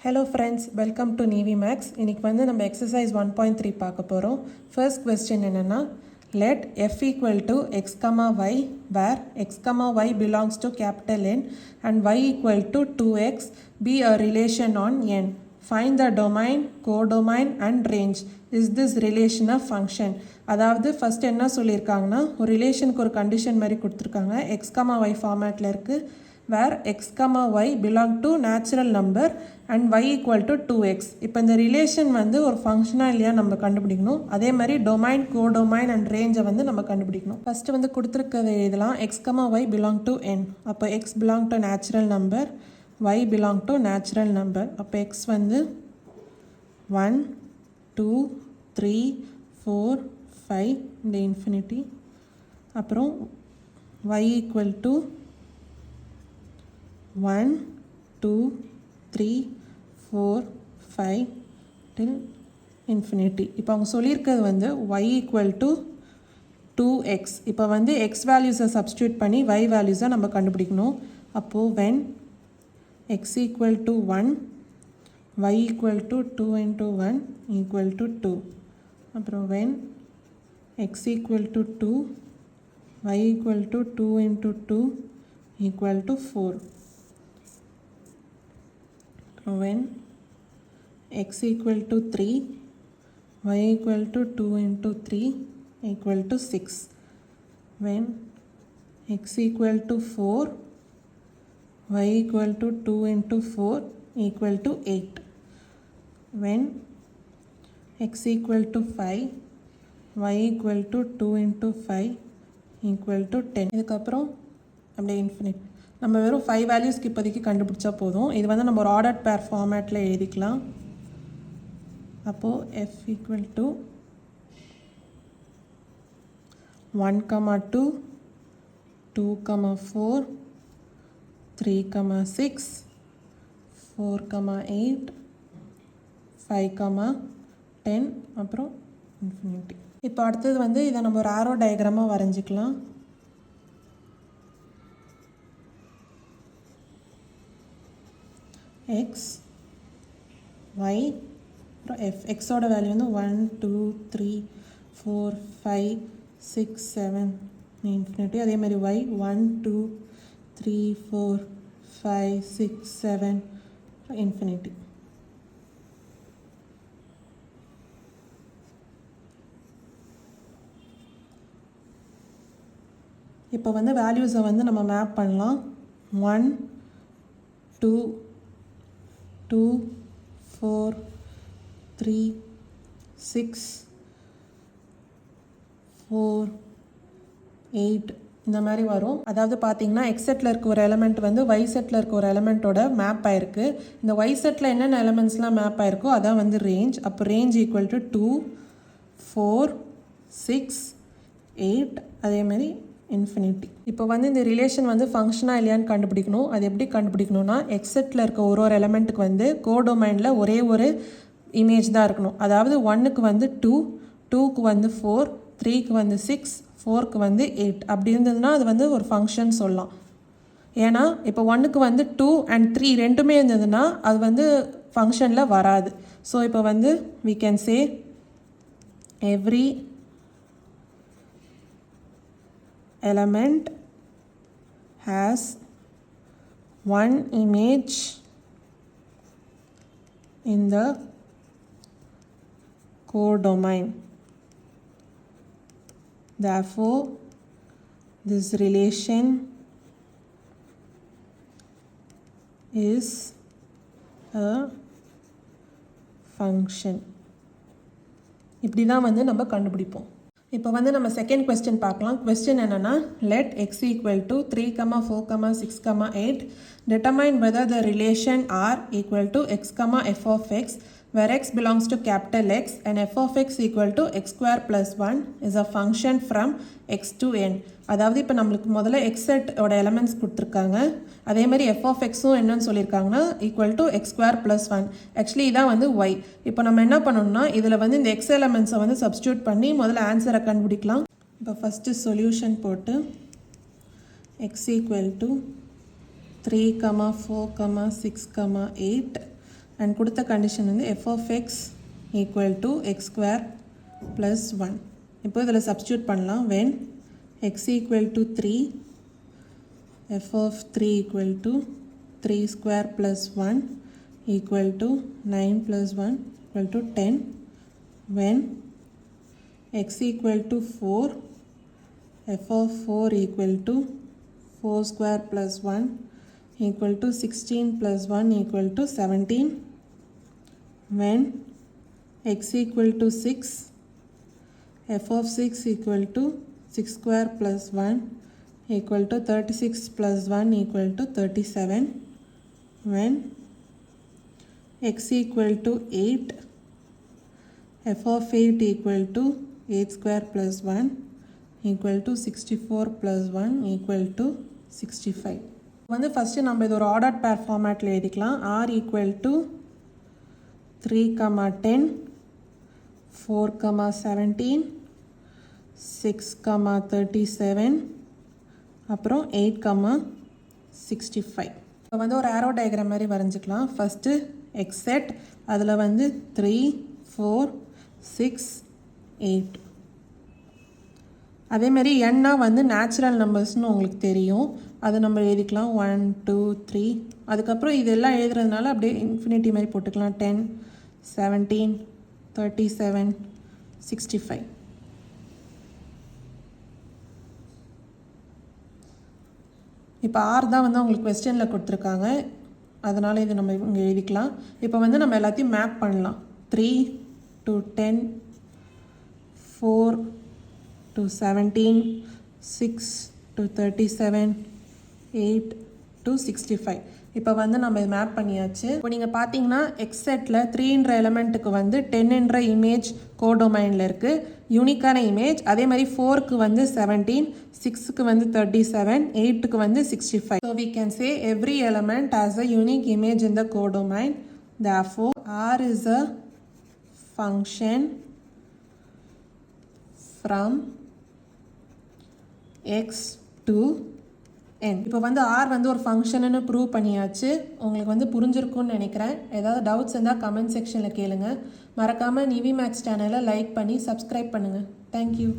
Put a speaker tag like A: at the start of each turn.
A: Hello friends, welcome to NIVEMATHS. இன்னைக்கு வந்து நம்ம exercise 1.3 பார்க்க போறோம். First question என்னன்னா, let f equal to x, y where x, y belongs to capital N and y equal to 2x be a relation on N. Find the domain, codomain and range. Is this relation a function? அதாவது first என்ன சொல்லியிருக்காங்கன்னா, ஒரு ரிலேஷனுக்கு ஒரு condition மாதிரி கொடுத்துருக்காங்க. x, y ஃபார்மேட்டில் இருக்குது. where x, y belong to natural number and y equal to 2x. இப்போ இந்த ரிலேஷன் வந்து ஒரு ஃபங்க்ஷனாக இல்லையா நம்ம கண்டுபிடிக்கணும். அதே மாதிரி டொமைன், கோடொமைன் அண்ட் ரேஞ்சை வந்து நம்ம கண்டுபிடிக்கணும். ஃபஸ்ட்டு வந்து கொடுத்துருக்கிறது எழுதலாம். x, y belong to n. அப்போ x belong to natural number, y belong to natural number. அப்போ x வந்து 1, 2, 3, 4, 5 இந்த இன்ஃபினிட்டி. அப்புறம் y equal to 1, 2, 3, 4, 5 till infinity. இப்போ அவங்க சொல்லியிருக்கிறது வந்து y equal to 2x. இப்போ வந்து x வேல்யூஸை சப்ஸ்டியூட் பண்ணி y வேல்யூஸை நம்ம கண்டுபிடிக்கணும். அப்போது when x equal to 1, y equal to 2 into 1 equal to 2. அப்புறம் when x equal to 2, y equal to 2 into 2 equal to 4. when x equal to 3, y equal to 2 into 3 equal to 6. when x equal to 4, y equal to 2 into 4 equal to 8. when x equal to 5, y equal to 2 into 5 equal to 10. இதுக்கப்புறம் அப்படியே infinite. நம்ம வெறும் 5 வேல்யூஸ்க்கு இப்போதைக்கு கண்டுபிடிச்சா போதும். இது வந்து நம்ம ஒரு ஆர்டர் பேர் ஃபார்மேட்டில் எழுதிக்கலாம். அப்போது f equal to 1, 2, 2, 4, 3, 6, 4, 8, 5, 10 அப்புறம் இன்ஃபினிட்டி. இப்போ அடுத்தது வந்து இதை நம்ம ஒரு ஆரோ டயக்ராமாக வரைஞ்சிக்கலாம். x, y, அப்புறம் f. xோட வேல்யூ வந்து 1, 2, 3, 4, 5, 6, 7 இன்ஃபினிட்டி. அதே மாதிரி y 1, 2, 3, 4, 5, 6, 7 இன்ஃபினிட்டி. இப்போ வந்து வேல்யூஸை வந்து நம்ம மேப் பண்ணலாம். 1, 2, 2, 4, 3, 6, 4, 8 இந்த மாதிரி வரும். அதாவது பார்த்தீங்கன்னா எக்ஸ் செட்டில் இருக்க ஒரு எலமெண்ட் வந்து ஒய் செட்டில் இருக்க ஒரு எலமெண்ட்டோட மேப் ஆயிருக்கு. இந்த ஒய் செட்டில் என்னென்ன எலமெண்ட்ஸ்லாம் மேப் ஆயிருக்கோ அதான் வந்து ரேஞ்ச். அப்போ ரேஞ்ச் ஈக்குவல் டு 2, 4, 6, 8 அதேமாதிரி இன்ஃபினிட்டி. இப்போ வந்து இந்த ரிலேஷன் வந்து ஃபங்க்ஷனாக இல்லையான்னு கண்டுபிடிக்கணும். அது எப்படி கண்டுபிடிக்கணும்னா எக்ஸ் செட்டில் இருக்க ஒரு எலமெண்ட்டுக்கு வந்து கோடொமைனில் ஒரே ஒரு இமேஜ் தான் இருக்கணும். அதாவது 1க்கு வந்து 2, 2க்கு வந்து 4, 3க்கு வந்து 6, 4க்கு வந்து 8 அப்படி இருந்ததுன்னா அது வந்து ஒரு ஃபங்க்ஷன் சொல்லலாம். ஏன்னா இப்போ 1க்கு வந்து 2 and 3 ரெண்டுமே இருந்ததுன்னா அது வந்து ஃபங்க்ஷனில் வராது. ஸோ இப்போ வந்து we can say every element has one image in the codomain. Therefore, this relation is a function. இப்படி தான் வந்து நம்ம கண்டுபிடிப்போம். இப்போ வந்து நம்ம செகண்ட் கொஸ்டின் பார்க்கலாம். கொஸ்டின் என்னென்னா, let x equal to 3, 4, 6, 8 determine whether the relation R equal to x, f of x where x belongs to capital X and f of x equal to x square plus 1 is a function from x to n. அதாவது இப்போ நம்மளுக்கு முதல்ல X செட்டோட elements கொடுத்துருக்காங்க. அதே மாதிரி F of எக்ஸும் என்னன்னு சொல்லியிருக்காங்கன்னா equal to X square plus 1. Actually இதான் வந்து ஒய். இப்போ நம்ம என்ன பண்ணணும்னா இதில் வந்து இந்த எக்ஸ் எலமெண்ட்ஸை வந்து சப்ஸ்டியூட் பண்ணி முதல்ல ஆன்சரை கண்டுபிடிக்கலாம். இப்போ ஃபஸ்ட்டு சொல்யூஷன் போட்டு எக்ஸ் ஈக்குவல் டு 3, 4, 6, 8 அண்ட் கொடுத்த கண்டிஷன் வந்து f of x equal to X square plus 1. இப்போ இதில் சப்ஸ்டியூட் பண்ணலாம். when x equal to 3, f of 3 equal to 3 square plus 1 equal to 9 plus 1 equal to 10. when x equal to 4, f of 4 equal to 4 square plus 1 equal to 16 plus 1 equal to 17. when x equal to 6, f of 6 equal to 6 square plus 1 equal to 36 plus 1 equal to 37. when x equal to 8, f of 8 equal to 8 square plus 1 equal to 64 plus 1 equal to 65. வந்து first நம்ம இது ஒரு ordered பேர் ஃபார்மேட்டில் எழுதிக்கலாம். r equal to 3, 10, 4, 17, 6, 37, அப்புறம் 8, 65. இப்போ வந்து ஒரு ஆரோ டயக்ராம் மாதிரி வரைஞ்சிக்கலாம். ஃபஸ்ட்டு எக்ஸ் செட், அதில் வந்து 3, 4, 6, 8. அதேமாதிரி எண்ணா வந்து நேச்சுரல் நம்பர்ஸ்னு உங்களுக்கு தெரியும். அதை நம்ம எழுதிக்கலாம் 1, 2, 3. அதுக்கப்புறம் இதெல்லாம் எழுதுறதுனால அப்படியே இன்ஃபினிட்டி மாதிரி போட்டுக்கலாம். 10, 17, 37, 65. இப்போ ஆர் தான் வந்து அவங்களுக்கு கொஸ்டினில் கொடுத்துருக்காங்க, அதனால் இது நம்ம இங்கே எழுதிக்கலாம். இப்போ வந்து நம்ம எல்லாத்தையும் மேப் பண்ணலாம். 3 to 10, 4 to 17, 6 to 37, 8 to 65. இப்போ வந்து நம்ம மேப் பண்ணியாச்சு. இப்போ நீங்கள் பார்த்தீங்கன்னா எக்ஸ் செட்டில் 3ன்ற எலமெண்ட்டுக்கு வந்து 10ன்ற இமேஜ் கோடொமைனில் இருக்குது, யூனிக்கான இமேஜ். அதே மாதிரி 4க்கு வந்து 17, 6க்கு வந்து 37, 8க்கு வந்து 65. So we can say every element has a unique image in the codomain. Therefore, R is a function from x to n. இப்போ வந்து r வந்து ஒரு ஃபங்க்ஷன்னு ப்ரூவ் பண்ணியாச்சு. உங்களுக்கு வந்து புரிஞ்சிருக்கும்னு நினைக்கிறேன். ஏதாவது டவுட்ஸ் இருந்தால் கமெண்ட் செக்ஷனில் கேளுங்க. மறக்காமல் நிவி மேக்ஸ் சேனலை லைக் பண்ணி சப்ஸ்கிரைப் பண்ணுங்கள். தேங்க்யூ.